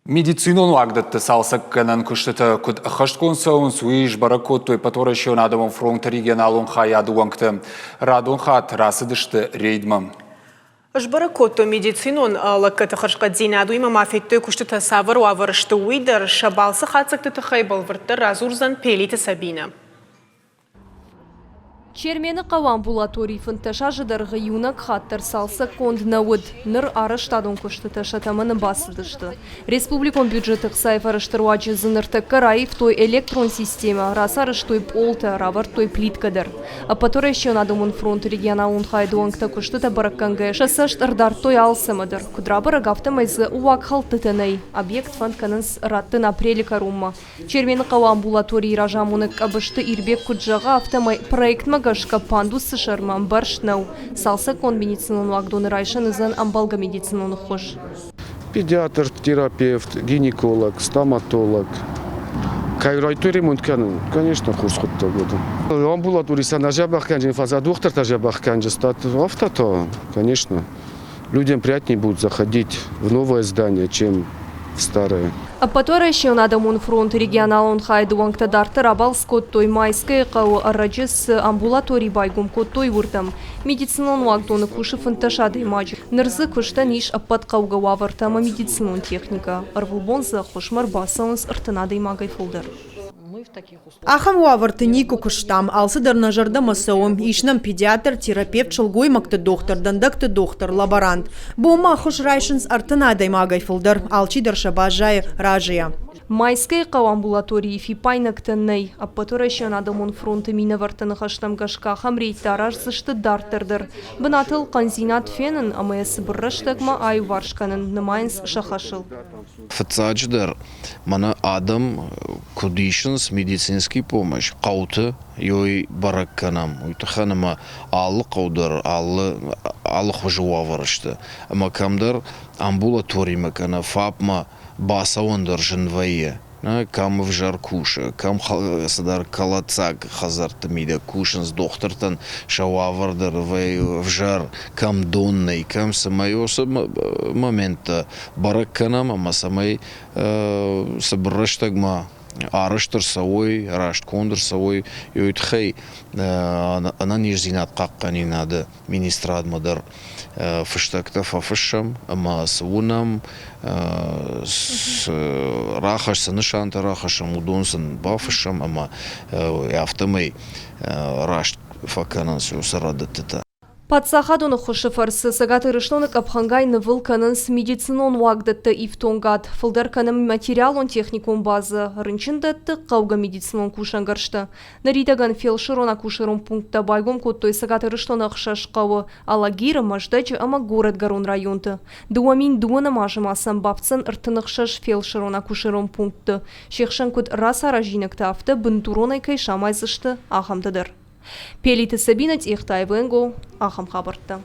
Медицинон вагдатты салсак канан күштіті күд қышткон сауын суиш баракот той паторы шеон адамын фронт регионалын хаяды уаңкты. Радон хат расыдышты рейдмам. Жбаракотто медицинон лаккаты қышқа дзейнаду има мафетті күштіті савыр уавырышты уйдыр шабалсы қатсықты тұхайбал выртты разурзан пелиті сабина. Чермені қау амбулаторий фынташа жыдарғы юнак хаттар салса кондна өд, ныр ары штадон күштіті шатамыны басыдышты. Республикон бюджеті қсайф арыштыруачы зынырты караев той электрон система, расарыш той полта, равар той плиткадыр. А паторы еще надумын фронт регионалын хайдуаңкта күштіті баракканға шасашт ырдар той алсымыдыр. Кудрабыры гафтамайзы уак халтытынай. Объект фантканынс раттын апрелі карумма. Чермені қау амбулаторий ражамунык абышты ирбек күджаға автомай проектма Гашка пандус сышарман баршнау. Салса кон медицинон вагдоны райшан изан амбалга медицинон хош. Педиатр, терапевт, гинеколог, стоматолог. Кайрайту ремонт канун, конечно, курс хотта года. Амбулаторий санажабах канжин фаза доктор тажабах канжин стат автото, конечно. Людям приятнее будет заходить в новое здание, чем в старое. А потом еще надо мон фронт регионалон хайдуангта дарты рабал скот той майской кау арраджис амбулаторий байгум кот той вуртам. Медицинон вагдоны куши фанташады имаджи. Нырзы кушта ниш аппат кауга вавартама медицинон техника. Арвулбонза хошмар басаунс артынады имагай фолдер. Ахам уаварты нику кыштам, алсыдар нажарда масауым, ишнам педиатр, терапевт, шылгоймакты доктор, дандакты доктор, лаборант. Бома хош райшынс артынадай магай фылдар, алчидар шабажай ражия. Майской кау амбулатории фипайнактыннай, а потом еще надо мон фронты мина вартаны хаштам гашка хамрейтараж зашты дартырдыр. Бынатыл канзинат фенен, а мы сбырраштагма ай варшканын намайнс шахашыл. Фацадждар, мана адам кудишинс медицинский помощь, кауты йой баракканам, уйтаханама аллы каудар, аллы хожуа варышты. Макамдар амбулаторий макана фапма басауандар жынвайе. Кам в жар куша, кам садар калацак хазарты мида кушанс дохтартан шауавардар в жар, кам донный, кам самай момента баракканам, ама самай сабраштагма арыштыр савой, рашт кондыр савой, йойтхай, она нижзинат каккани надо министрадмадар фыштакта фафышам, ама савунам, рахаш санышанта рахашам удонсан бафышам, ама автомай рашт факанансу сарадатыта. Патсахадуны хоши фарсы сагаты рышлоны капхангайны вылканын с медицинон вагдатты ифтонгат. Фылдарканым материалон техникон базы. Рынчындатты қауға медицинон кушангаршты. Наридаган фелширона кушарон пунктта байгом коттой сагаты рышлоны ақшаш қауы. Алагиры маждачы ама город гарон районты. Дуамин дуаны мажым асан бапцын ыртынықшаш фелширона кушарон пунктты. Шекшан кот расара жинакты авты бынтуронай кайшамайзышты ахамдыдыр. Пелиті Сабинат Ихтай Венгу, Ахам Хабарта.